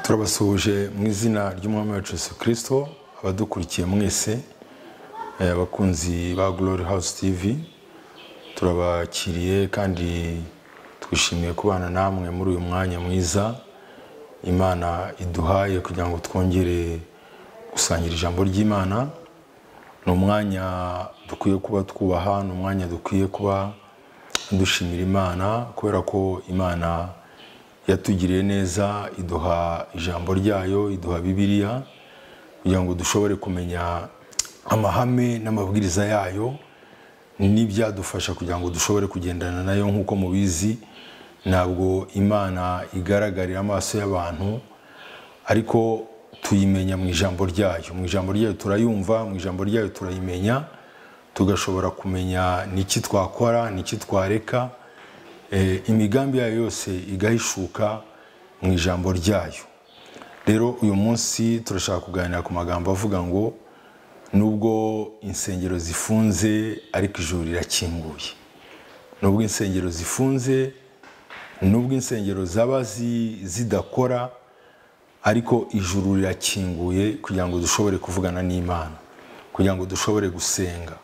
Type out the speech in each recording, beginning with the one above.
turabasuhuje mu izina ry'umwami wacu Yesu Kristo, abadukurikiye mwese, abakunzi ba Glory House TV, turabakiriye kandi twishimiye kubana namwe muri uyu mwanya mwiza Imana iduhaye kugira ngo twongere gusangira ijambo ry'Imana. Ni umwanya dukwiye kuba twubaha, ni umwanya dukwiye kuba dushimira Imana, kubera ko Imana yatugiriye neza, iduha ijambo ryayo, iduha Bibiliya kugira ngo dushobore kumenya amahame n'amabwiriza yayo, n'ibyadufasha kugira ngo dushobore kugendana nayo. Nk'uko mubizi, ntabwo Imana igaragarira amaso y'abantu, ariko tuyimenya mu ijambo ryayo. Mu ijambo ryayo turayumva, mu ijambo ryayo turayimenya, tugashobora kumenya n'iki twakora, n'iki twareka, imigambi yayo yose igahishuka mu ijambo ryayo. Rero uyu munsi turashaka kuganira ku magambo avuga ngo nubwo insengero zifunze ariko ijuru rirakinguye. Nubwo insengero zifunze, nubwo insengero zaba zidakora, ariko ijuru rirakinguye kugira ngo dushobore kuvugana n'Imana, kugira ngo dushobore gusenga.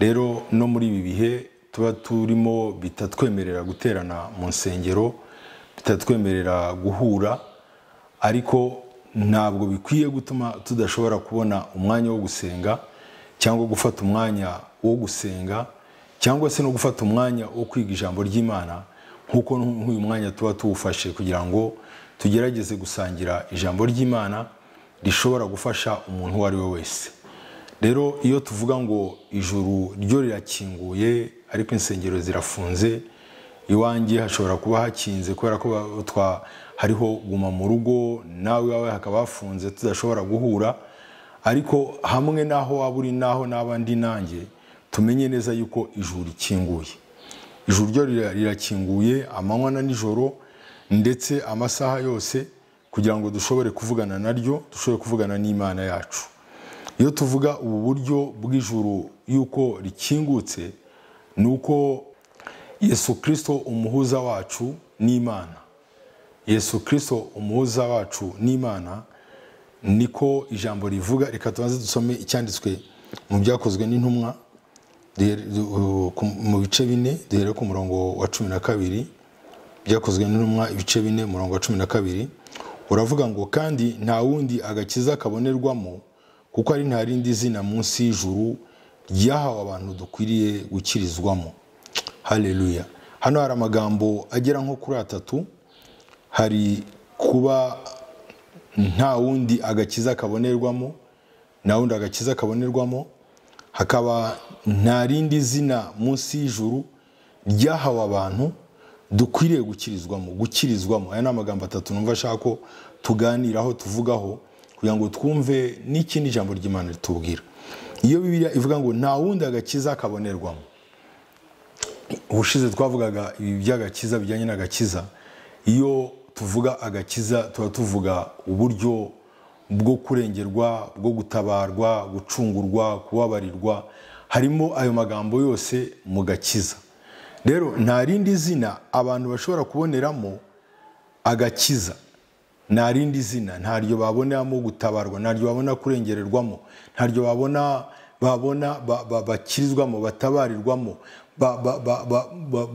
Rero no muri ibi bihe tuba turimo bitatwemerera guterana mu nsengero, bitatwemerera guhura, ariko ntabwo bikwiye gutuma tudashobora kubona umwanya wo gusenga, cyangwa gufata umwanya wo gusenga, cyangwa se no gufata umwanya wo kwiga ijambo ry'Imana, nk'uko nk'uyu mwanya tuba tuwufashe kugira ngo tugerageze gusangira ijambo ry'Imana rishobora gufasha umuntu uwo ari we wese. Rero iyo tuvuga ngo ijuru ryo rirakinguye ariko insengero zirafunze, iwanjye hashobora kuba hakinze kubera ko hariho guma mu rugo, nawe iwawe hakaba hafunze tudashobora guhura, ariko hamwe naho waba uri naho n'abandi nanjye, tumenye neza yuko ijuru rikinguye. Ijuru ryo rirakinguye amanywa na nijoro, ndetse amasaha yose, kugira ngo dushobore kuvugana naryo, dushobore kuvugana n'Imana yacu. Iyo tuvuga ubu buryo bw'ijuru yuko rikingutse, ni uko Yesu Kristo umuhuza wacu n'Imana, Yesu Kristo umuhuza wacu n'Imana, niko ijambo rivuga. Reka tubanze dusome icyanditswe mu byakozwe n'intumwa mu bice 4, duhere ku murongo wa 12. Byakozwe n'intumwa ibice 4 umurongo wa 12, uravuga ngo kandi nta wundi agakiza kabonerwamo, kuko ari nta rindi zina munsi y'ijuru ryahawe abantu dukwiriye gukirizwamo. Haleluya. Hano hari amagambo agera nko kuri 3. Hari kuba nta wundi agakiza kabonerwamo, nta wundi agakiza kabonerwamo, hakaba nta rindi zina munsi y'ijuru ryahawe abantu dukwiriye gukirizwamo. Aya ni amagambo 3 numva ashaka ko tuganiraho, tuvugaho, kugira ngo twumve n'ikindi jambo ry'Imana ritubwira. Iyo Bibiliya ivuga ngo nta wundi agakiza kabonerwamo, ubushize twavugaga ibi by'agakiza, bijyanye n'agakiza. Iyo tuvuga agakiza tuba tuvuga uburyo bwo kurengerwa, bwo gutabarwa, gucungurwa, kubabarirwa, harimo ayo magambo yose mu gakiza. Rero nta rindi zina abantu bashobora kuboneramo agakiza, nta rindi zina, ntaryo baboneramo gutabarwa, ntaryo babona kurengererwamo, ntaryo babona bakirizwamo, batabarirwamo,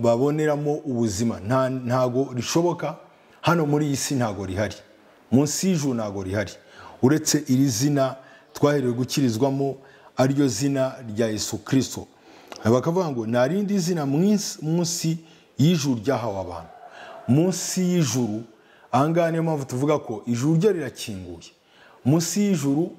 baboneramo ubuzima. Ntago rishoboka hano muri iyi si, ntago rihari munsi y'ijuru, ntago rihari, uretse iri zina twaherewe gukirizwamo, ariryo zina rya Yesu Kristo. Bakavuga ngo nta rindi zina munsi y'ijuru ryahawe abantu. Munsi y'ijuru, ahangaha niyo mpamvu tuvuga ko ijuru ryo rirakinguye. Munsi y'ijuru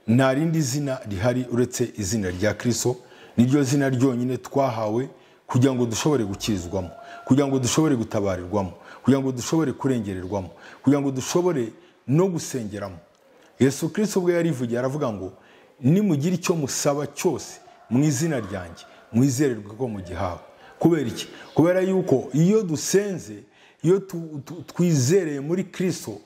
nta rindi zina rihari uretse izina rya Kristo, niryo zina ryonyine twahawe kugira ngo dushobore gukirizwamo, kugira ngo dushobore gutabarirwamo, kugira ngo dushobore kurengererwamo, kugira ngo dushobore no gusengeramo. Yesu Kristo ubwo yarivugiye aravuga ngo nimugira icyo musaba cyose mu izina ryanjye, mwizererwe ko mugihawe. Kubera iki? Kubera yuko iyo dusenze, iyo twizereye muri Kristo,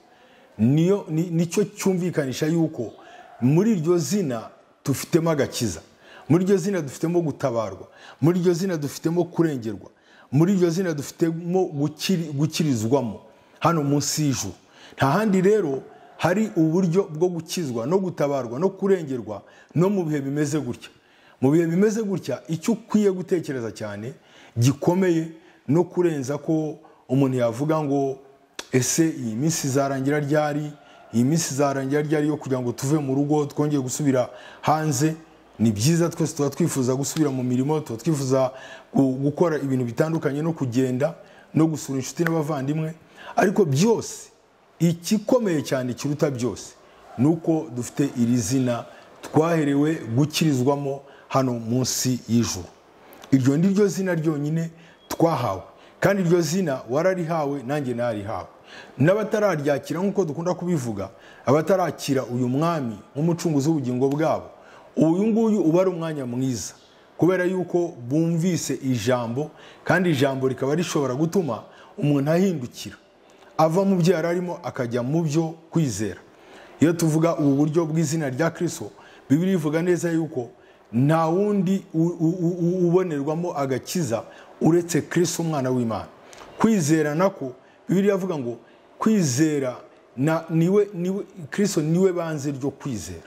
nicyo cyumvikanisha yuko muri iryo zina dufitemo agakiza, muri iryo zina dufitemo gutabarwa, muri iryo zina dufitemo kurengerwa, muri iryo zina dufitemo gukirizwamo hano munsi y'ijuru. nta handi rero hari uburyo bwo gukizwa no gutabarwa no kurengerwa no mu bihe bimeze gutya. Mu bihe bimeze gutya icyo ukwiye gutekereza cyane gikomeye no kurenza ko umuntu yavuga ngo ese iyi minsi izarangira ryari, iyi minsi izarangira ryari yo kugira ngo tuve mu rugo twongeye gusubira hanze. Ni byiza twese tuba twifuza gusubira mu mirimo, tuba twifuza gukora ibintu bitandukanye no kugenda no gusura inshuti n'abavandimwe, ariko byose igikomeye cyane kiruta byose ni uko dufite iri zina twaherewe gukirizwamo hano munsi y'ijuru. Iryo ni ryo zina ryonyine twahawe, kandi iryo zina wararihawe nanjye narihawe. N'abatararyakira nk'uko dukunda kubivuga, abatarakira uyu mwami nk'umucunguzi w'ubugingo bwabo, uyu nguyu uba ari umwanya mwiza, kubera yuko bumvise ijambo, kandi ijambo rikaba rishobora gutuma umuntu ahindukira ava mu byo yari arimo akajya mu byo kwizera. Iyo tuvuga ubu buryo bw'izina rya Kristo, Bibiliya ivuga neza yuko nta wundi ubonerwamo agakiza uretse Kristo umwana w'Imana. Kwizera nako Bibiliya ivuga ngo kwizera niwe Kristo niwe banze ryo kwizera.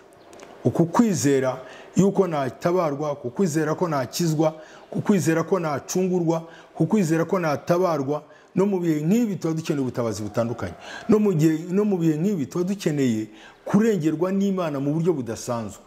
Uku kwizera yuko natabarwa, kukwizera ko nakizwa, kukwizera ko nacungurwa, kukwizera ko natabarwa, no mu bihe nk'ibi tuba dukeneye ubutabazi butandukanye. No mu bihe nk'ibi tuba dukeneye kurengerwa n'Imana mu buryo budasanzwe.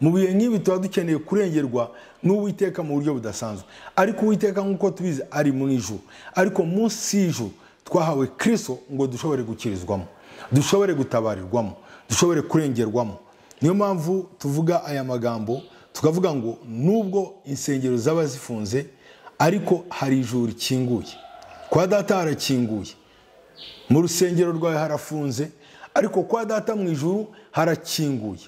Mu bihe nk'ibi tuba dukeneye kurengerwa n'Uwiteka mu buryo budasanzwe. Ariko Uwiteka nk'uko tubizi ari mu ijuru, ariko munsi y'ijuru twahawe Kristo ngo dushobore gukirizwamo, dushobore gutabarirwamo, dushobore kurengerwamo. Niyo mpamvu tuvuga aya magambo tukavuga ngo nubwo insengero zaba zifunze, ariko hari ijuru rikinguye. Kwa Data harakinguye, mu rusengero rwawe harafunze, ariko kwa Data mu ijuru harakinguye,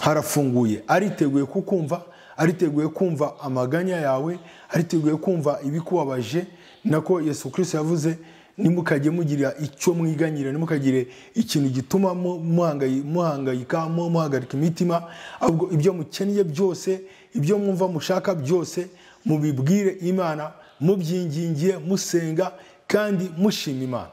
harafunguye. Ariteguye kukumva, ariteguye kumva amaganya yawe, ariteguye kumva ibikubabaje. Nako Yesu Kristo yavuze, nimukajye mugira icyo mwiganyira, nimukagire ikintu gituma muhangayika, muhagarika imitima, ahubwo ibyo mukeneye byose, ibyo mwumva mushaka byose, mubibwire Imana, mubyingingiye, musenga kandi mushima Imana.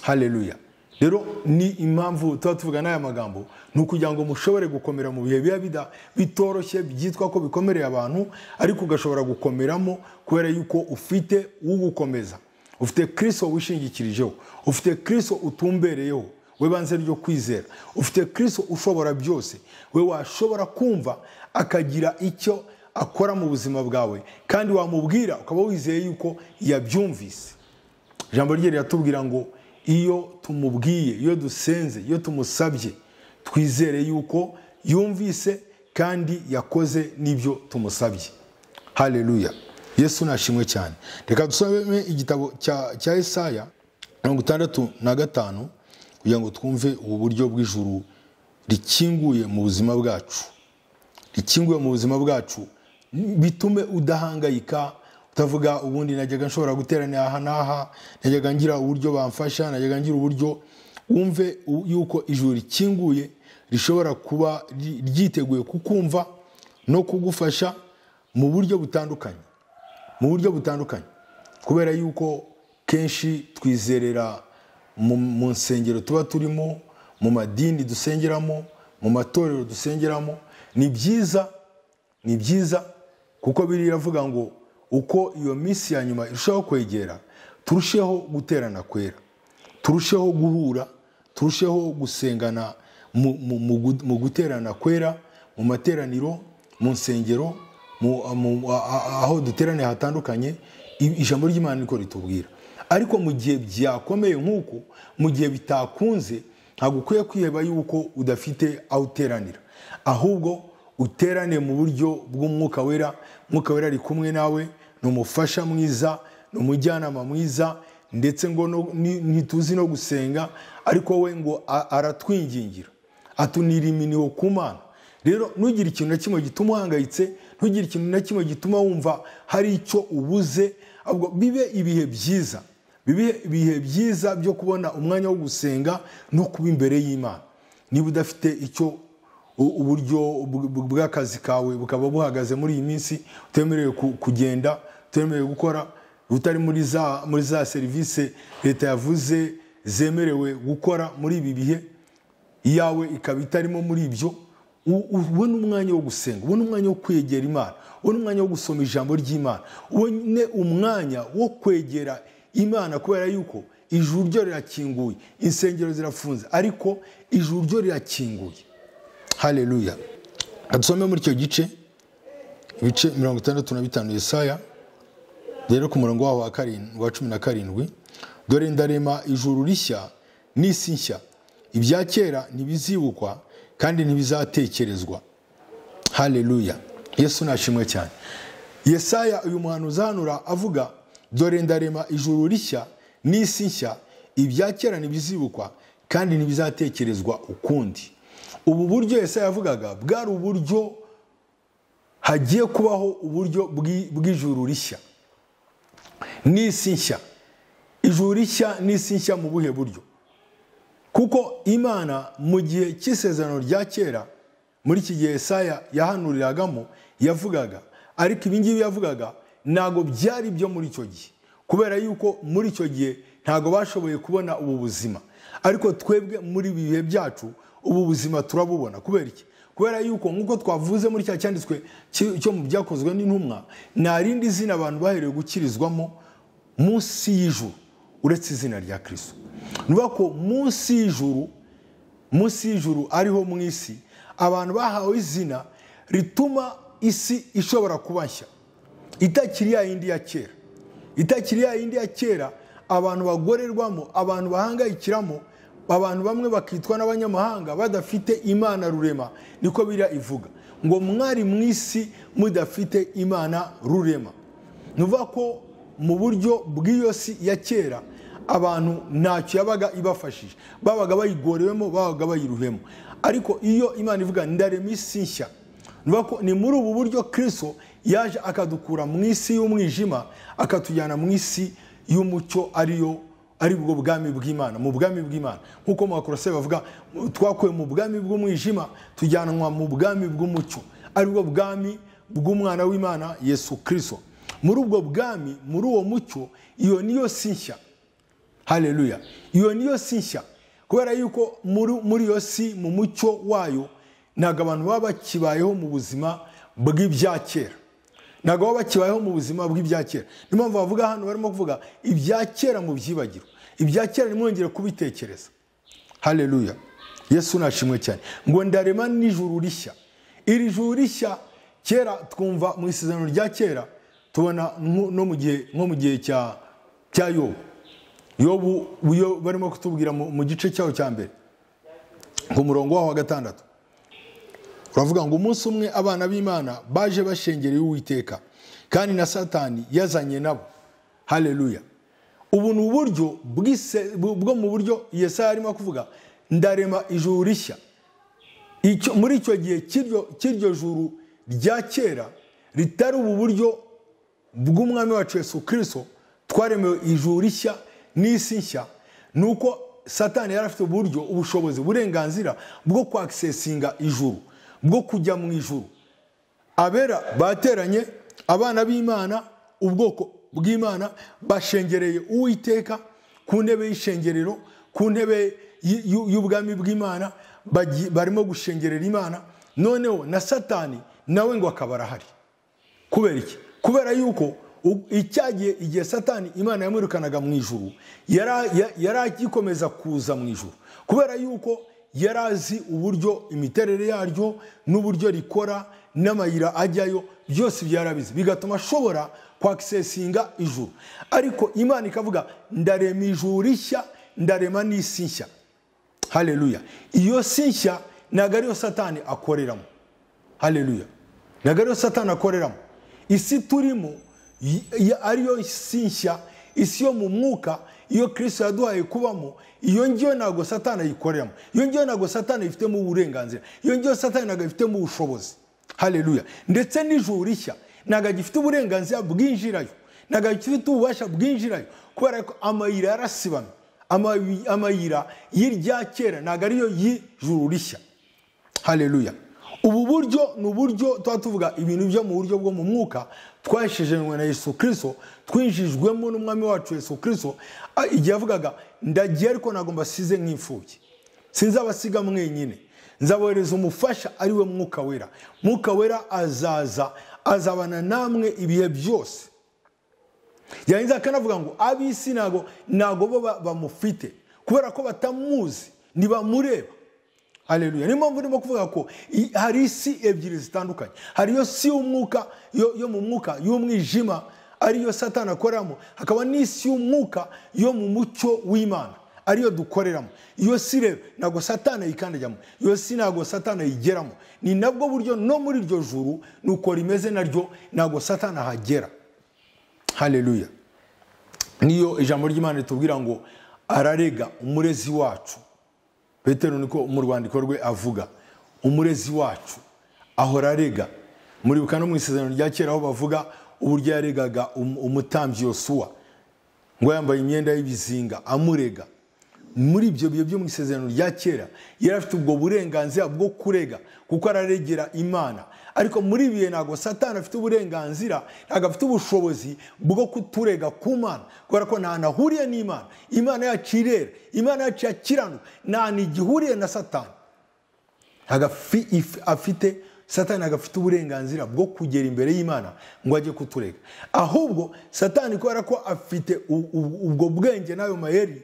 Haleluya. Rero ni impamvu tuba tuvuga n'aya magambo, ni ukugira ngo mushobore gukomera mu bihe biba bitoroshye, byitwa ko bikomereye abantu, ariko ugashobora gukomeramo kubera yuko ufite ugukomeza. Ufite Kristo wishingikirijeho, ufite Kristo utumbereyeho, we banze ryo kwizera. Ufite Kristo ushobora byose, we washobora kumva akagira icyo akora mu buzima bwawe, kandi wamubwira ukaba wizeye yuko yabyumvise. Ijambo rye riratubwira ngo iyo tumubwiye, iyo dusenze, iyo tumusabye, twizere yuko yumvise kandi yakoze n'ibyo tumusabye. Haleluya. Yesu nashimwe cyane. Reka dusome igitabo cya Yesaya 65 kugira ngo twumve ubu buryo bw'ijuru rikinguye mu buzima bwacu. Rikinguye mu buzima bwacu bitume udahangayika, utavuga ubundi najyaga nshobora guterana aha naha, najyaga ngira uburyo bamfasha, najyaga ngira uburyo. Wumve yuko ijuru rikinguye rishobora kuba ryiteguye kukumva no kugufasha mu buryo butandukanye. Mu buryo butandukanye, kubera yuko kenshi twizerera mu nsengero tuba turimo, mu madini dusengeramo, mu matorero dusengeramo. Ni byiza kuko Bibiliya iravuga ngo uko iyo minsi ya nyuma irushaho kwegera, turusheho guterana kwera, turusheho guhura, turusheho gusengana mu guterana kwera, mu materaniro, mu nsengero, aho duterane hatandukanye. Ijambo ry'Imana niko ritubwira. Ariko mu gihe byakomeye nk'uko, mu gihe bitakunze, ntabwo ukwiye kwiheba yuko udafite aho uteranira, ahubwo uterane mu buryo bw'Umwuka Wera. Umwuka Wera ari kumwe nawe, ni umufasha mwiza, ni umujyanama mwiza, ndetse ngo ntituzi no gusenga, ariko we ngo aratwingingira, atunira iminiho ku Mana. Rero ntugire ikintu na kimwe gituma uhangayitse, ntugire ikintu na kimwe gituma wumva hari icyo ubuze, ahubwo bibe ibihe byiza, bibe ibihe byiza byo kubona umwanya wo gusenga no kuba imbere y'Imana. Niba udafite icyo uburyo bw'akazi kawe bukaba buhagaze muri iyi minsi, utemerewe kugenda, utemerewe gukora, utari muri za serivisi leta yavuze zemerewe gukora muri ibi bihe, iyawe ikaba itarimo muri ibyo. Ubone umwanya wo gusenga, ubone umwanya wo kwegera Imana, ubone umwanya wo gusoma ijambo ry'Imana, ubone umwanya wo kwegera Imana, kubera yuko ijuru ryo rirakinguye, insengero zirafunze, ariko ijuru ryo rirakinguye. Haleluya. Dusome muri icyo gice, ibice 65 Yesaya, rero ku murongo waho wa 17. Dore ndarema ijuru rishya n'isi nshya, ibya kera ntibizibukwa kandi ntibizatekerezwa. Haleluya. Yesu nashimwe cyane. Yesaya uyu muhanuzi ahanura avuga, dore ndarema ijuru rishya n'isi nshya, ibya kera ntibizibukwa kandi ntibizatekerezwa ukundi. Ubu buryo Yesaya yavugaga bwari uburyo hagiye kubaho uburyo bw'ijuru rishya n'isi nshya. Ijuru rishya n'isi nshya mu buhe buryo? Kuko Imana mu gihe cy'isezerano rya kera, muri iki gihe Yesaya yahanuriragamo, yavugaga, ariko ibi ngibi yavugaga ntago byari byo muri icyo gihe, kubera yuko muri icyo gihe ntago bashoboye kubona ubu buzima. Ariko twebwe muri ibi bihe byacu ubu buzima turabubona. Kubera iki? Kubera yuko nk'uko twavuze muri cya cyanditswe cyo mu byakozwe n'intumwa, nta rindi zina abantu baherewe gukirizwamo munsi y'ijuru uretse izina rya Kristo. Nuvuga ko munsi y'ijuru ariho mu isi, abantu bahawe izina rituma isi ishobora kuba nshya, itakiri ya yindi ya kera. Itakiri ya yindi ya kera abantu bagorerwamo, abantu bahangayikiramo, abantu bamwe bakitwa n'abanyamahanga badafite Imana rurema. Niko biriya ivuga ngo mwari mu isi mudafite Imana rurema. Nuvuga ko mu buryo bw'iyo si ya kera abantu ntacyo yabaga ibafashije, babaga bayigorewemo, babaga bayiruhemo. Ariko iyo Imana ivuga ndarema isi nshya, nuvuga ko ni muri ubu buryo Kristo yaje akadukura mu isi y'umwijima akatujyana mu isi y'umucyo, ari bwo bwami bw'Imana, mu bwami bw'Imana. Nkuko mu Bakolosayi bavuga, twakuwe mu bwami bw'umwijima tujyanwa mu bwami bw'umucyo, ari bwo bwami bw'umwana w'Imana Yesu Kristo. Muri ubwo bwami, muri uwo mucyo, iyo niyo si nshya. Haleluya. Iyo niyo si nshya, kubera yuko muri iyo si, mu mucyo wayo, ntago abantu baba bakibayeho mu buzima bw'ibya kera. Ntago baba bakibayeho mu buzima bw'ibya kera. Niyo mpamvu bavuga hano, barimo kuvuga ibya kera mu byibagiro, ibya kera nimwongere kubitekereza. Haleluya. Yesu nashimwe cyane. Ngo ndarema n'ijuru rishya. Iri juru rishya, kera twumva mu isezerano rya kera, tubona no mu gihe, nko mu gihe cya Yobu barimo kutubwira mu gice cyaho cya mbere, ku murongo waho wa 6, uravuga ngo umunsi umwe abana b'Imana baje bashengereye Uwiteka, kandi na Satani yazanye nabo. Haleluya. Ubu ni uburyo bwo mu buryo Yesaya arimo kuvuga, ndarema ijuru rishya. Muri icyo gihe cy'iryo juru rya kera ritari ubu buryo bw'umwami wacu Yesu Kristo, twaremewe ijuru rishya n'isi nshya. Nuko Satani yari afite uburyo, ubushobozi, uburenganzira bwo kwaksesinga ijuru, bwo kujya mu ijuru. Abera bateranye, abana b'Imana, ubwoko bw'Imana, bashengereye Uwiteka ku ntebe y'ishengerero, ku ntebe y'ubwami bw'Imana, barimo gushengerera Imana. Noneho na Satani nawe ngo akaba arahari. Kubera iki? Kubera yuko icyagiye igihe Satani Imana yamwirukanaga mu ijuru, yari agikomeza kuza mu ijuru, kubera yuko yari azi uburyo, imiterere yaryo n'uburyo rikora n'amayira ajyayo, byose byarabizi, bigatuma ashobora kwaksesinga ijuru. Ariko Imana ikavuga, ndarema ijuru rishya, ndarema n'isi nshya. Haleluya. Iyo si nshya ntago ariyo Satani akoreramo. Haleluya. Ntago ariyo Satani akoreramo. Isi turimo ariyo si nshya, isi yo mu mwuka, iyo Kristo yaduhaye kubamo, iyo ngiyo ntago Satani ayikoreramo, iyo ngiyo ntago Satani ifitemo uburenganzira, iyo ngiyo Satani ntago ifitemo ubushobozi. Haleluya. Ndetse n'ijuru rishya ntago agifite uburenganzira bwinjirayo, ntago agifite ububasha bwinjirayo, kubera ko amayira yarasibamye. Amayira y'irya kera ntago ariyo y'ijuru rishya. Haleluya. ubu buryo ni uburyo tuba tuvuga ibintu byo mu buryo bwo mu mwuka twashijejwe na Yesu Kristo, twinjijwemo n'umwami wacu Yesu Kristo. Igihe yavugaga ndagiye ariko ntabwo mbasize nk'imfubyi, sinzabasiga mwenyine, nzabohereza umufasha ari we Mwuka Wera. Mwuka Wera azabana namwe ibihe byose. Yahinze akanavuga ngo ab'isi ntabwo bo bamufite kubera ko batamuzi, ntibamureba. Haleluya. Ni mpamvu ndimo kuvuga ko hari isi ebyiri zitandukanye. Hari yo si y'umwuka, yo mu mwuka y'umwijima ariyo Satani akoreramo, hakaba n'isi y'umwuka yo mu mucyo w'Imana ariyo dukoreramo. Iyo si rero ntabwo Satani ayikandajyamo, iyo si ntabwo Satani ayigeramo. Ni nabwo buryo no muri iryo juru nuko rimeze naryo, ntabwo Satani ahagera. Haleluya. Niyo ijambo ry'Imana ritubwira ngo ararega umurezi wacu. Petero niko mu rwandiko rwe avuga, umurezi wacu ahora arega. Muri bukano mu isezerano rya kera aho bavuga uburyo yaregaga umutambyi Yosuwa ngo yambaye imyenda y'ibizinga amurega. Muri ibyo bihe byo mu isezerano rya kera yari afite ubwo burenganzira bwo kurega kuko araregera Imana. Ariko muri ibihe ntabwo Satani afite uburenganzira, ntabwo afite ubushobozi bwo kuturega ku Mana, kubera ko nta nahuriye n'Imana. Imana yacu irera, Imana yacu yakiranuka, nta nigihuriye na Satani. Satani agafite uburenganzira bwo kugera imbere y'Imana ngo ajye kuturega. Ahubwo Satani kubera ko afite ubwo bwenge n'ayo mayeri,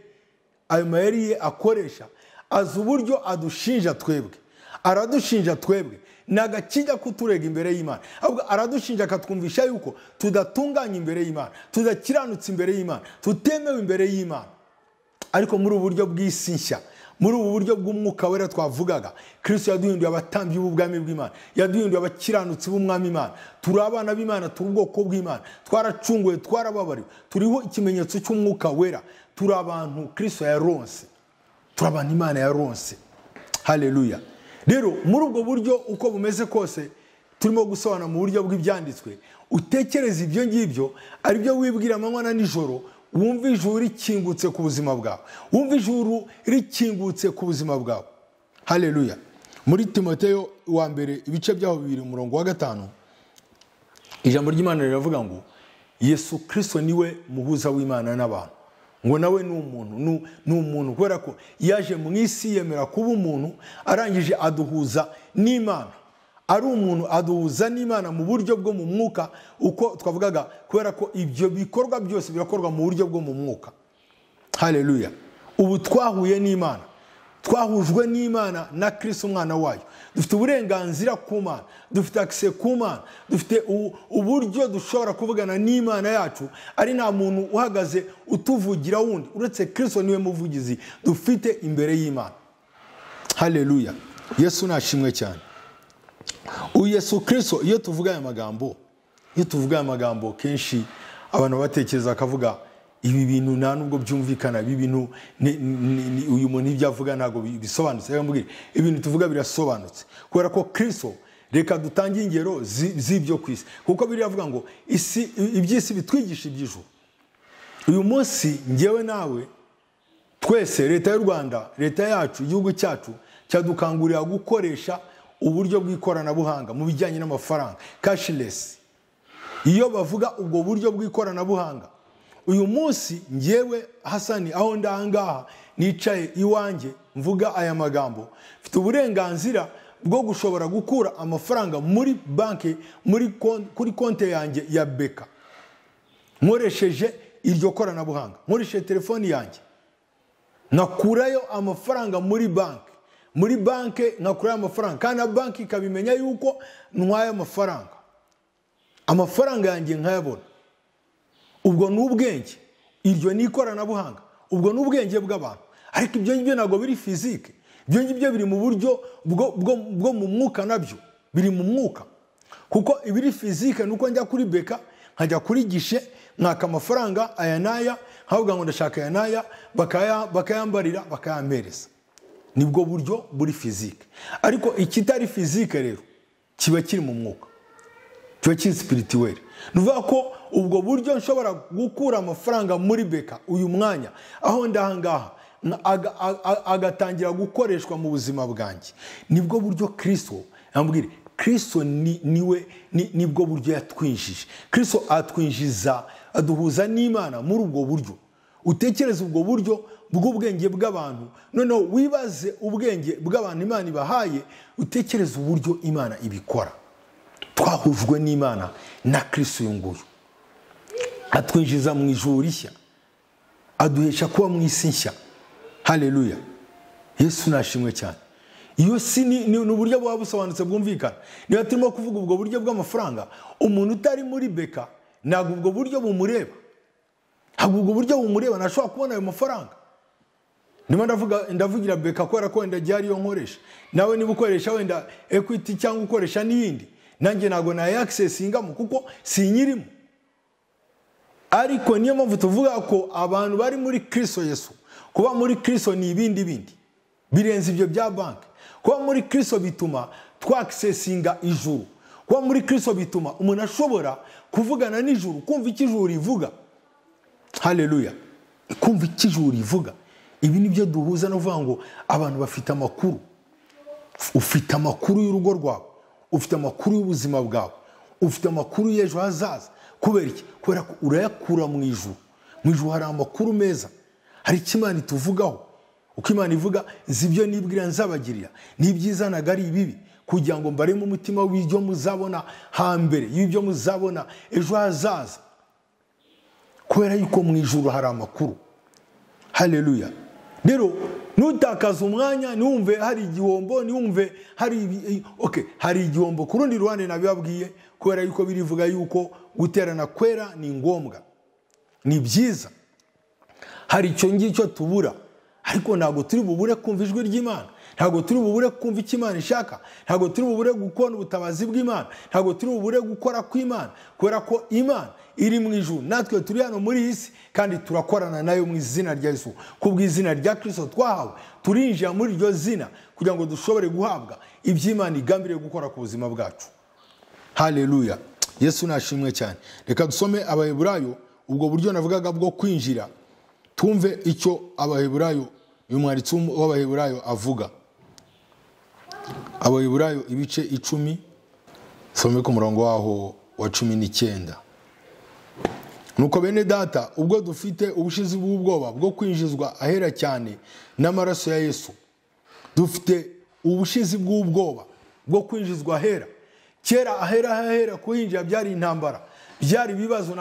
ayo mayeri ye akoresha, azi uburyo adushinja twebwe. Aradushinja twebwe nagakijya kuturega imbere y'Imana, ahubwo aradushinja akatwumvisha yuko tudatunganya imbere y'Imana, tudakiranutse imbere y'Imana, tutemewe imbere y'Imana. Ariko muri uburyo bw'isi nshya, muri ubu buryo bw'umwuka wera twavugaga, Kristo yaduhinduye abatambyi b'ubwami bw'Imana, yaduhinduye abakiranutsi b'umwami Imana. Turi abana b'Imana, turi ubwoko bw'Imana, twaracunguwe, twarababariwe, turiho ikimenyetso cy'umwuka wera. Turi abantu Kristo yaronse, turi abantu Imana yaronse. Haleluya. Rero muri ubwo buryo uko bumeze kose turimo gusobanura mu buryo bw'ibyanditswe, utekereza ibyo ngibyo ari byo wibwira amanywa na nijoro, wumva ijuru rikingutse ku buzima bwawe, wumva ijuru rikingutse ku buzima bwawe. Haleluya. Muri Timoteyo wa mbere ibice byaho 2:5 ijambo ry'Imana riravuga ngo Yesu Kristo niwe muhuza w'Imana n'abantu, ngo nawe ni umuntu kubera ko yaje mu isi yemera kuba umuntu, arangije aduhuza n'Imana. Ari umuntu aduhuza n'Imana mu buryo bwo mu mwuka, uko twavugaga, kubera ko ibyo bikorwa byose birakorwa mu buryo bwo mu mwuka. Haleluya. Ubu twahuye n'Imana, twahujwe n'Imana na Kristo umwana wayo, dufite uburenganzira ku Mana, dufite access ku Mana, dufite uburyo dushobora kuvugana n'Imana yacu, ari nta muntu uhagaze utuvugira wundi uretse Kristo niwe muvugizi dufite imbere y'Imana. Haleluya. Yesu nashimwe cyane. Yesu Kristo iyo tuvuga aya magambo kenshi abantu batekereza akavuga ibi bintu nta nubwo byumvikana, ibi bintu uyu muntu ibyo avuga ntabwo bisobanutse. Yambwira ibintu tuvuga birasobanutse kubera ko Kristo, reka dutange ingero z'ibyo kwisi, kuko biri avuga ngo iby'isi bitwigisha iby'ijuru. Uyu munsi ngewe nawe twese, leta y'u Rwanda, leta yacu, igihugu cyacu cyadukangurira gukoresha uburyo bw'ikoranabuhanga mu bijyanye n'amafaranga, cashless. Iyo bavuga ubwo buryo bw'ikoranabuhanga, uyu munsi ngewe Hasani aho ndahangaha nicaye iwanjye mvuga aya magambo, mfite uburenganzira bwo gushobora gukura amafaranga muri banki, kuri konte yanjye ya Beka, nkoresheje iryo koranabuhanga, nkoresheje telefoni yanjye, nakurayo amafaranga muri banki, nkakurayo amafaranga, kandi na banki ikabimenya yuko ntwaye amafaranga yanjye nkayabona. Ubwo ni ubwenge, iryo ni ikoranabuhanga, ubwo ni ubwenge bw'abantu. Ariko ibyo ngibyo ntabwo biri fizike, ibyo ngibyo biri mu buryo bwo mu mwuka, nabyo biri mu mwuka. Kuko ibiri fizike nuko njya kuri Beka, nkajya kuri gishe, nkaka amafaranga aya n'aya, nkavuga ngo ndashaka aya n'aya, bakayambarira, bakayampereza. Nibwo buryo buri fizike. Ariko ikitari fizike rero kiba kiri mu mwuka, kiba kiri spirituel. Nuvuga ko ubwo buryo nshobora gukura amafaranga muri Beka uyu mwanya aho ndahangaha agatangira gukoreshwa mu buzima bwanjye, nibwo buryo Kristo nambwire Kristo niwe nibwo buryo yatwinjije. Kristo atwinjiza aduhuza n'Imana muri ubwo buryo. Utekereza ubwo buryo bw'ubwenge bw'abantu, noneho wibaze ubwenge bw'abantu Imana ibahaye, utekereza uburyo Imana ibikora. Twahujwe n'Imana na Kristo yunguye, atwinjiza mu ijuru rishya, aduhesha kuba mu isi nshya. Haleluya, Yesu nashimwe cyane. Iyo si ni uburyo bwa busobanutse bwumvikana. Niba turimo kuvuga ubwo buryo bw'amafaranga, umuntu utari muri beka ntabwo ubwo buryo bumureba, ntabwo ubwo buryo bumureba, ntashobora kubona ayo mafaranga. Ndimo ndavugira beka kubera ko wenda gihe ariyo nkoresha, nawe niba ukoresha wenda Equity cyangwa ukoresha n'iyindi, nanjye ntabwo na accessingamo kuko sinyirimo. Ariko niyo mpamvu tuvuga ko abantu bari muri Kristo Yesu, kuba muri Kristo ni ibindi birenze ibyo bya banki. Kuba muri Kristo bituma twaccessinga ijuru. Kuba muri Kristo bituma umuntu ashobora kuvugana n'ijuru, kumva icyo ijuru rivuga. Haleluya, kumva icyo ijuru rivuga. Ibi nibyo duhuza no kuvuga ngo abantu bafite amakuru. Ufite amakuru y'urugo rwawe, ufite amakuru y'ubuzima bwawe, ufite amakuru y'ejo hazaza. Kubera iki? Kubera ko urayakura mu ijuru. Mu ijuru hari amakuru meza, hari icyo Imana ituvugaho. Uko Imana ivuga, nzi ibyo nibwira nzabagirira, n'ibyiza ntago ari ibibi, kugira ngo mbaremo umutima w'ibyo muzabona hambere, y'ibyo muzabona ejo hazaza. Kubera yuko mu ijuru hari amakuru. Haleluya. Rero nutakaza umwanya, niwumve hari igihombo, niwumve hari igihombo. Ku rundi ruhande nabibabwiye, kubera yuko birivuga yuko guterana kwera ni ngombwa, ni byiza. Hari icyo ngicyo tubura, ariko ntabwo turi bubure kumva ijwi ry'Imana, ntabwo turi bubure kumva icyo Imana ishaka, ntabwo turi bubure gukora ubutabazi bw'Imana, ntabwo turi bubure gukora kw'Imana, kubera ko Imana iri mu ijuru, natwe turi hano muri iyi si, kandi turakorana nayo mu izina rya Yesu. Kubw'izina rya Kristo twahawe, turinjira muri iryo zina kugira ngo dushobore guhabwa ibyo Imana igambiriye gukora ku buzima bwacu. Haleluya, Yesu nashimwe cyane. Reka dusome Abaheburayo, ubwo buryo navugaga bwo kwinjira, tumve icyo Abaheburayo, uyu mwanditsi w'Abaheburayo avuga. Abaheburayo ibice 10, some ku murongo waho wa 19. Nuko bene data, ubwo dufite ubushizi bw'ubwoba bwo kwinjizwa ahera cyane n'amaraso ya Yesu, dufite ubushizi bw'ubwoba bwo kwinjizwa ahera. Kera ahera kuhinjira byari intambara, byari ibibazo,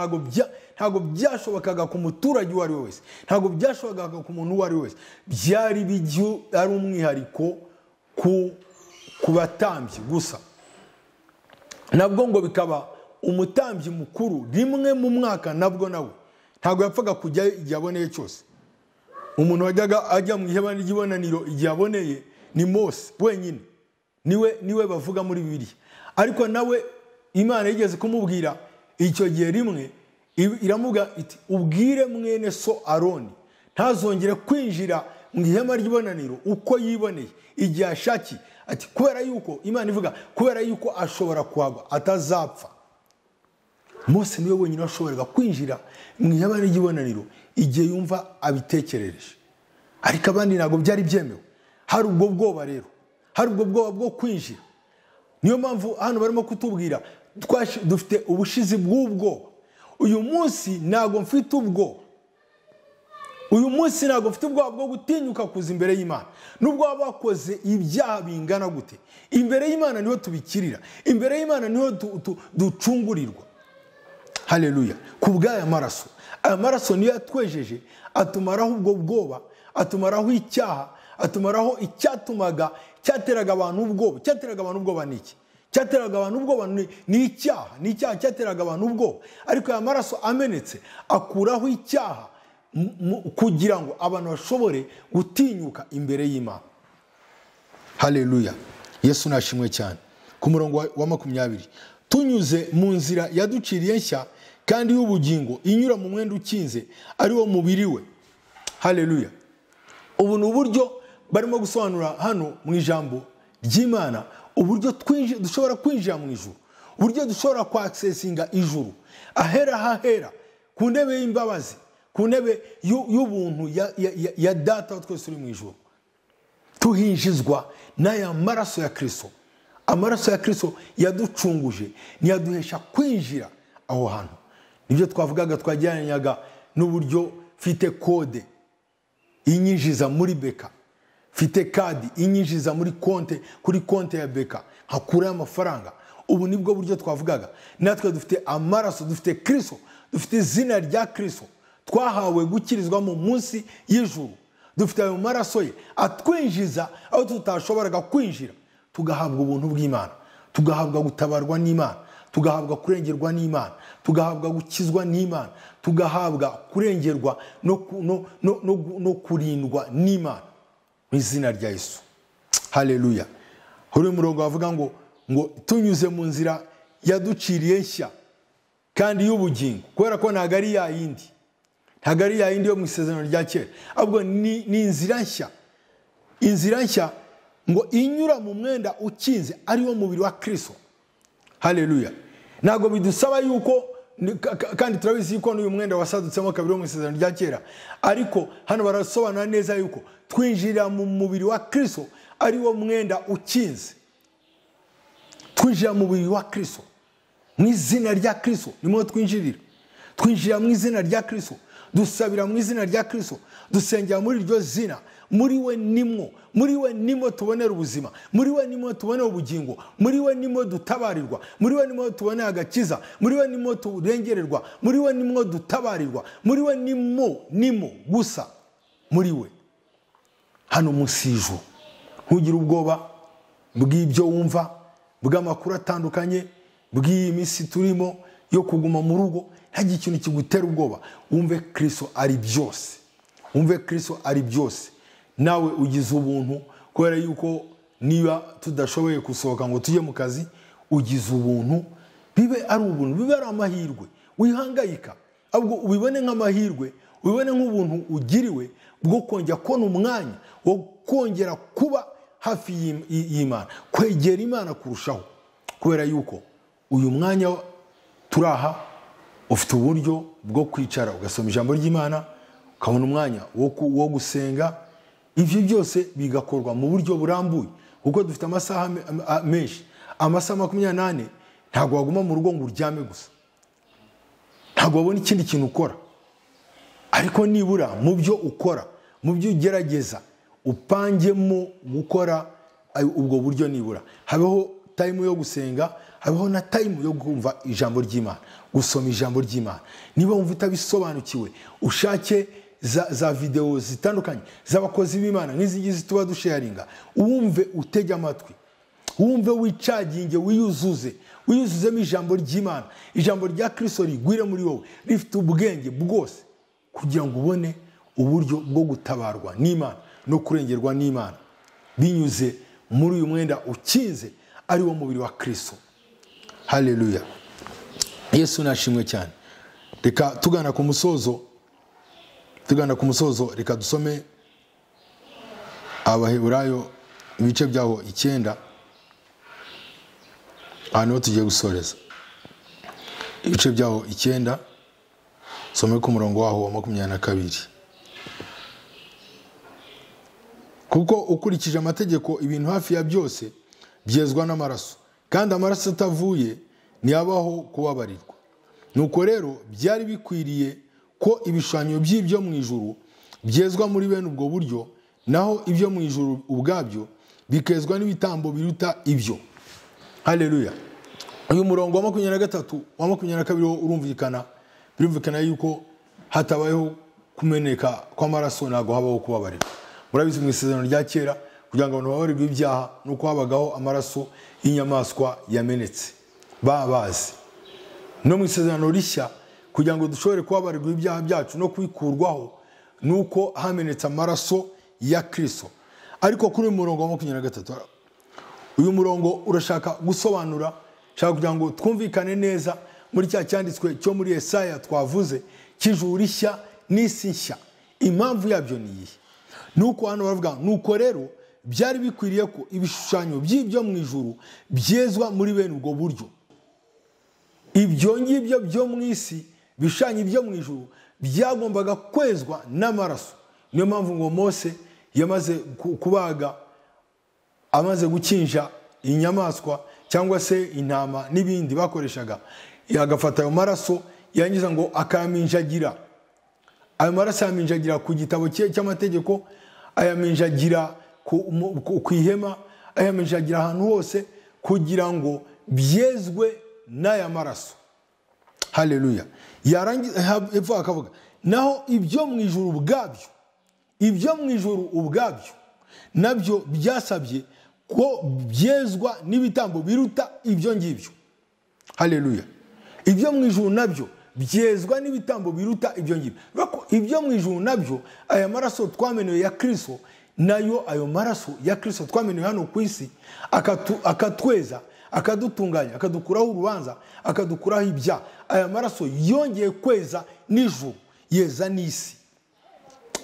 ntago byashobokaga ku muturage uwo ari we wese, ntago byashobokaga ku muntu uwo ari we wese. Byari bijyo ari umwihariko ku batambyi gusa. Nabwo ngo bikaba umutambyi mukuru rimwe mu mwaka, nabwo nawe ntago yapfaga kujya igihe aboneye cyose. Umuntu wajyaga ajya mu ihema ry'ibonaniro igihe aboneye ni Mose wenyine, niwe bavuga muri Bibiliya. Ariko nawe Imana yigeze kumubwira icyo gihe rimwe, iramuga iti ubwire mwene so Aroni ntazongere kwinjira mu ihema ry'ibonaniro uko yiboneye igihe ashaki. Ati kubera yuko Imana ivuga, kubera yuko ashobora kuhagwa atazapfa. Mose niwe wenyine washoboraga kwinjira mu ihema ry'ibonaniro igihe yumva abitekerereje, ariko abandi ntabwo byari byemewe. Hari ubwo bwoba rero, hari ubwo bwoba bwo kwinjira. Niyo mpamvu hano barimo kutubwira dufite ubushizi bw'ubwoba. Uyu munsi ntabwo mfite ubwoba. Uyu munsi ntabwo mfite ubwoba bwo gutinyuka kuza imbere y'Imana. Nubwo waba wakoze ibyaha bingana gute, imbere y'Imana niho tubikirira, imbere y'Imana niho ducungurirwa. Haleluya. Kubw'aya maraso, aya maraso niyo yatwejeje, atumaraho ubwo bwoba, atumaraho icyaha, atumaraho icyatumaga cyateraga abantu ubwoba. Cyateraga abantu ubwoba ni iki? Cyateraga abantu ubwoba ni icyaha. Ni icyaha cyateraga abantu ubwoba. Ariko aya maraso amenetse akuraho icyaha kugira ngo abantu bashobore gutinyuka imbere y'Imana. Haleluya, Yesu nashimwe cyane. Ku murongo wa 20, tunyuze mu nzira yaduciriye nshya kandi y'ubugingo inyura mu mwenda ukinze, ari wo mubiri we. Haleluya. Ubu ni uburyo barimo gusobanura hano mu ijambo ry'Imana, uburyo dushobora kwinjira mu ijuru, uburyo dushobora kwaccessinga ijuru, ahera hahera, ku ntebe y'imbabazi, ku ntebe y'ubuntu ya data twese uri mu ijuru. Tuhinjizwa n'aya maraso ya Kristo, amaraso ya Kristo yaducunguje ntiyaduhesha kwinjira aho hantu. Nibyo twavugaga twajyanyaga n'uburyo mfite kode inyinjiza muri beka, mfite kadi inyinjiza muri konte, kuri konte ya beka hakura amafaranga. Ubu nibwo buryo twavugaga. Natwe dufite amaraso, dufite Kristo, dufite izina rya Kristo, twahawe gukirizwa mu munsi y'ijuru. Dufite ayo maraso ye atwinjiza aho tutashoboraga kwinjira, tugahabwa ubuntu bw'Imana, tugahabwa gutabarwa n'Imana, tugahabwa kurengerwa n'Imana, tugahabwa gukizwa n'Imana, tugahabwa kurengerwa no kurindwa n'Imana mu izina rya Yesu. Haleluya. Hori murongo avuga ngo tunyuze mu nzira yaduciriye nshya kandi y'ubugingo, kubera ko ntago ari ya yindi, ntago ari ya yindi yo mu isezerano rya kera, ahubwo ni inzira nshya. Inzira nshya ngo inyura mu mwenda ukinze ari wo mubiri wa Kristo. Haleluya. Ntago bidusaba yuko, kandi turabizi yuko n'uyu mwenda wasadutsemo kabiri wo mu isezerano rya kera, ariko hano barasobanura neza yuko twinjira mu mubiri wa Kristo ari wo mwenda ukinze. Twinjira mu mubiri wa Kristo mu izina rya Kristo, nimwo twinjirira. Twinjira mu izina rya Kristo, dusabira mu izina rya Kristo, dusengera muri iryo zina. Muri we nimwo tubonera ubuzima, muri we nimwo tubonera ubugingo, muri we nimwo dutabarirwa, muri we nimwo tubonera agakiza, muri we nimwo turengererwa, muri we nimwo dutabarirwa, muri we nimwo gusa muri we. Hano munsi y'ijuru ntugire ubwoba bw'ibyo wumva, bw'amakuru atandukanye, bw'iyi minsi turimo yo kuguma mu rugo. Ntagire ikintu kigutera ubwoba. Wumve Kristo ari byose, wumve Kristo ari byose. Nawe ugize ubuntu, kubera yuko niba tudashoboye gusohoka ngo tujye mu kazi, ugize ubuntu, bibe ari ubuntu, bibe ari amahirwe. Wihangayika, ahubwo ubibone nk'amahirwe, ubibone nk'ubuntu ugiriwe bwo kongera kubona umwanya wo kongera kuba hafi y'Imana, kwegera Imana kurushaho. Kubera yuko uyu mwanya turaha ufite uburyo bwo kwicara ugasoma ijambo ry'Imana, ukabona umwanya wo gusenga. Ivyo byose bigakorwa mu buryo burambuye, kuko dufite amasaha menshi, amasaha 28. Ntago waguma mu rugo ngo uryame gusa, ntago wabona ikindi kintu ukora. Ariko nibura mu byo ukora, mu byo ugerageza, upangemo gukora ubwo buryo. Nibura habeho time yo gusenga, habeho na time yo kumva ijambo ry'Imana, gusoma ijambo ry'Imana. Niba wumva utabisobanukiwe, ushake za video zitandukanye z'abakozi b'Imana nk'izi ngizi tuba dusharinga, wumve utege amatwi, wumve wicaginge, wiyuzuzemo ijambo ry'Imana. Ijambo rya Kristo rigwire muri wowe, rifite ubwenge bwose, kugira ngo ubone uburyo bwo gutabarwa n'Imana no kurengerwa n'Imana binyuze muri uyu mwenda ukinze ari wo mubiri wa Kristo. Haleluya. Yesu nashimwe cyane. Reka tugana ku musozo, reka dusome Abaheburayo ibice byaho 9. Hano tugiye gusoreza ibice byaho 9, some ku murongo waho wa 22. Kuko ukurikije amategeko ibintu hafi ya byose byezwa n'amaraso, kandi amaraso atavuye ntiyabaho kubabarirwa. Nuko rero byari bikwiriye ko ibishushanyo by'ibyo mu ijuru byezwa muri bene ubwo buryo, naho ibyo mu ijuru ubwabyo bikezwa n'ibitambo biruta ibyo. Haleluya. Uyu murongo wa 23 wa 22 birumvikana yuko hatabayeho kumeneka kw'amaraso, ntago habaho kubabarirwa. Murabizi mu isezerano rya kera, kugira ngo abantu babarirwe ibyaha nuko habagaho amaraso y'inyamaswa yamenetse, babazi. No mu isezerano rishya, kugira ngo dushobore kubabarirwa ibyaha byacu no kwikurwaho, nuko hamenetse amaraso ya Kristo. Ariko kuri uyu murongo wa 23, uyu murongo urashaka gusobanura, shaka kugira ngo twumvikane neza muri cya cyanditswe cyo muri Yesaya twavuze, cy'ijuru rishya n'isi nshya. Impamvu yabyo ni iyi, nuko hano baravuga, nuko rero byari bikwiriye ko ibishushanyo by'ibyo mu ijuru byezwa muri bene ubwo buryo. Ibyo ngibyo byo mu isi, bishanye ibyo mu ijuru, byagombaga kwezwa n'amaraso. Niyo mpamvu ngo Mose yamaze kubaga, amaze gukinja inyamaswa cyangwa se intama n'ibindi bakoreshaga, agafata ayo maraso yangiza ngo akayaminjagira. Ayo maraso yaminjagira ku gitabo cy'amategeko, ayaminjagira ku ihema, ayaminjagira ahantu hose kugira ngo byezwe n'aya maraso. Haleluya. Yarangiza akavuga naho ibyo mu ijuru ubwabyo, ibyo mu ijuru ubwabyo nabyo byasabye ko byezwa n'ibitambo biruta ibyo ngibyo. Haleluya. Ibyo mu ijuru nabyo byezwa n'ibitambo biruta ibyo ngibyo. Bako ibyo mu ijuru nabyo, aya maraso twameneye ya Kristo, nayo ayo maraso ya Kristo twameneye hano ku isi akatweza, akadutunganya, akadukuraho urubanza, akadukuraho ibyaha. Aya maraso yongeye kweza n'ijuru, yeza n'isi.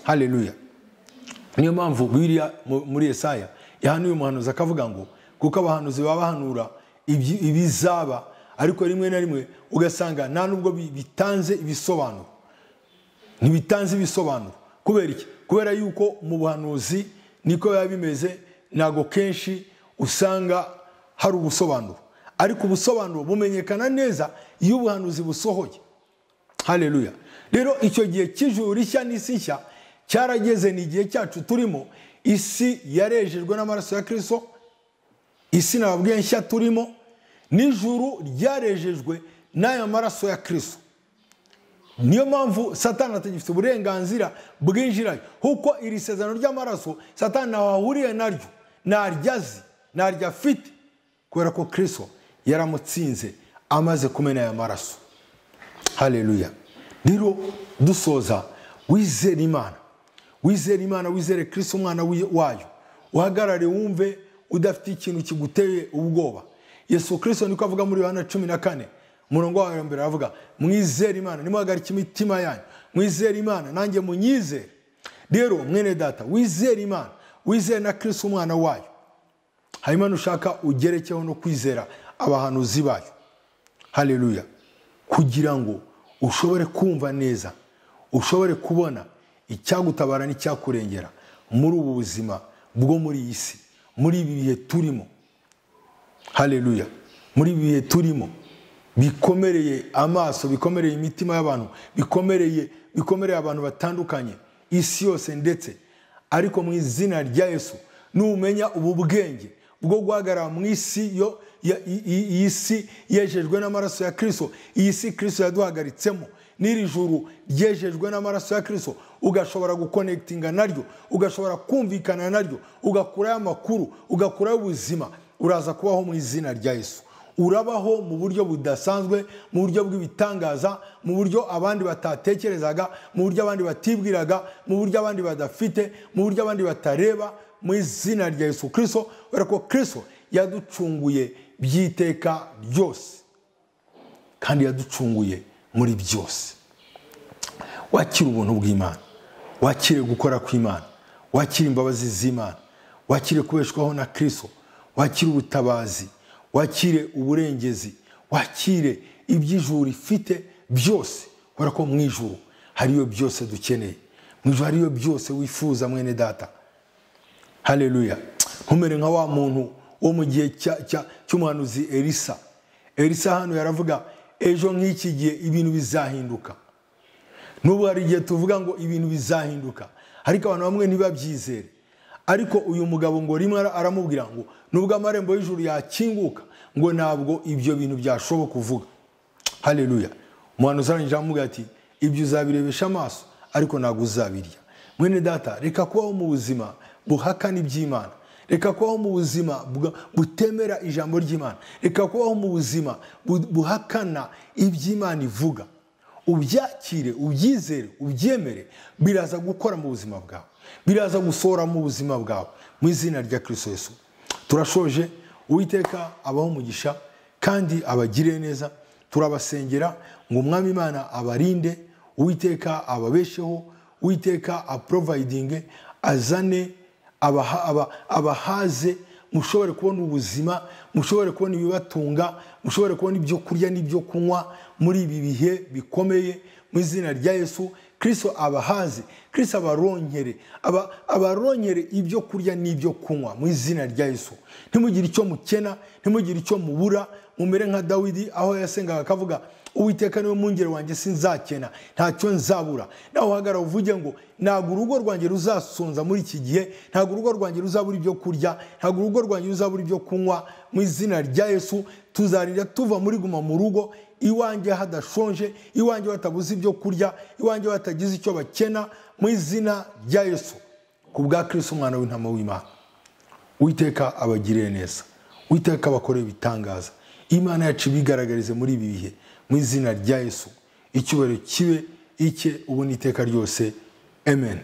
Haleluya. Niyo mpamvu Bibiliya muri Yesaya yahanuye umuhanuzi akavuga ngo kuko abahanuzi baba bahanura ibizaba, ariko rimwe na rimwe ugasanga nta nubwo bitanze ibisobanuro. Ntibitanze ibisobanuro. Kubera iki? Kubera yuko mu buhanuzi niko biba bimeze, ntago kenshi usanga hari ubusobanuro, ariko ubusobanuro bumenyekana neza iyo ubuhanuzi busohoye. Haleluya. Rero icyo gihe cy'ijuru rishya n'isi nshya cyarageze, ni igihe cyacu turimo. Isi yarejejwe n'amaraso ya Kristo, isi nababwiye nshya turimo, n'ijuru ryarejejwe n'aya maraso ya Kristo. Niyo mpamvu Satani atagifite uburenganzira bwinjirayo, kuko iri sezerano ry'amaraso Satani ahuriye naryo, naryo afite, kubera ko Kristo yaramutsinze amaze kumena aya maraso. Haleluya. Rero dusoza, wizere Imana, wizere Imana, wizere Kristo umwana wayo, uhagarare wumve udafite ikintu kiguteye ubwoba. Yesu Kristo niko avuga muri Yohana 14 umurongo wa mbere, avuga mwizere Imana nimuhagarike imitima yanyu, mwizere Imana nanjye munyizere. Rero mwene data, wizere Imana, wizere na Kristo umwana wayo, hanyuma nushaka ugerekeho no kwizera abahanuzi bayo. Haleluya. Kugira ngo ushobore kumva neza, ushobore kubona icyagutabara n'icyakurengera muri ubu buzima bwo muri iyi si, muri ibi bihe turimo. Haleluya. Muri ibi bihe turimo bikomereye amaso, bikomereye imitima y'abantu, bikomereye abantu batandukanye, isi yose ndetse. Ariko mu izina rya Yesu numenya ubu bwenge bwo guhagarara mu isi iyi si yejejwe n'amaraso ya Kristo, iyi si Kristo yaduhagaritsemo, n'iri juru ryejejwe n'amaraso ya Kristo, ugashobora guconnectinga naryo, ugashobora kumvikana naryo, ugakurayo amakuru, ugakurayo ubuzima, uraza kubaho mu izina rya Yesu. Urabaho mu buryo budasanzwe, mu buryo bw'ibitangaza, mu buryo abandi batatekerezaga, mu buryo abandi batibwiraga, mu buryo abandi badafite, mu buryo abandi batareba, mu izina rya Yesu Kristo. Kubera ko Kristo yaducunguye by'iteka ryose, kandi yaducunguye muri byose. Wakira ubuntu bw'Imana, wakire gukora kw'Imana, wakire imbabazi z'Imana, wakire kubeshwaho na Kristo, wakire ubutabazi, wakire uburengezi, wakire iby'ijuru ifite byose. Kubera ko mu ijuru hariyo byose dukeneye, mu ijuru hariyo byose wifuza mwene data. Haleluya. Nkumere nka wa muntu wo mu gihe cy'umuhanuzi Elisa. Elisa hano yaravuga ejo nk'iki gihe ibintu bizahinduka. N'ubu hari igihe tuvuga ngo ibintu bizahinduka, ariko abantu bamwe ntibabyizere. Ariko uyu mugabo ngo rimwe aramubwira ngo nubwo amarembo y'ijuru yakinguka, ngo ntabwo ibyo bintu byashoboka kuvuga. Haleluya. Umuhanuzi arangije aramubwira ati ibyo uzabirebesha amaso, ariko ntabwo uzabirya. Mwene data, reka kubaho mu buzima buhakana iby'Imana, reka kubaho mu buzima butemera ijambo ry'Imana, reka kubaho mu buzima buhakana iby'Imana ivuga. Ubyakire, ubyizere, ubyemere, biraza gukora mu buzima bwawe, biraza gusohora mu buzima bwawe mu izina rya Kristo Yesu. Turashoje. Uwiteka abaho umugisha kandi abagire neza. Turabasengera ngo Umwami Imana abarinde, Uwiteka ababesheho, Uwiteka aprovidinge, azane abahaze, mushobore kubona ubuzima, mushobore kubona ibibatunga, mushobore kubona ibyo kurya n'ibyo kunywa muri ibi bihe bikomeye mu izina rya Yesu. Kristo abahaze, Kristo abarongere ibyo kurya n'ibyo kunywa mu izina rya Yesu. Ntimugire icyo mukena, ntimugire icyo mubura, mumere nka Dawidi aho yasengaga akavuga Uwiteka niwe mwungeri wanjye sinzakena, ntacyo nzabura. Naho uhagarara uvuge ngo ntabwo urugo rwanjye ruzasonza muri iki gihe, ntabwo urugo rwanjye ruzabura ibyo kurya, ntabwo urugo rwanjye ruzabura ibyo kunywa. Mu izina rya Yesu tuzarinda tuva muri guma mu rugo, iwanjye hadashonje, iwanjye batabuze ibyo kurya, iwanjye batagize icyo bakena, mu izina rya Yesu. Ku bwa Kristo umwana w'intama w'Imana, Uwiteka abagirire neza, Uwiteka abakorere ibitangaza, Imana yacu ibigaragarize muri ibi bihe mu izina rya Yesu. Icyubahiro kibe icye ubu n'iteka ryose. Amen.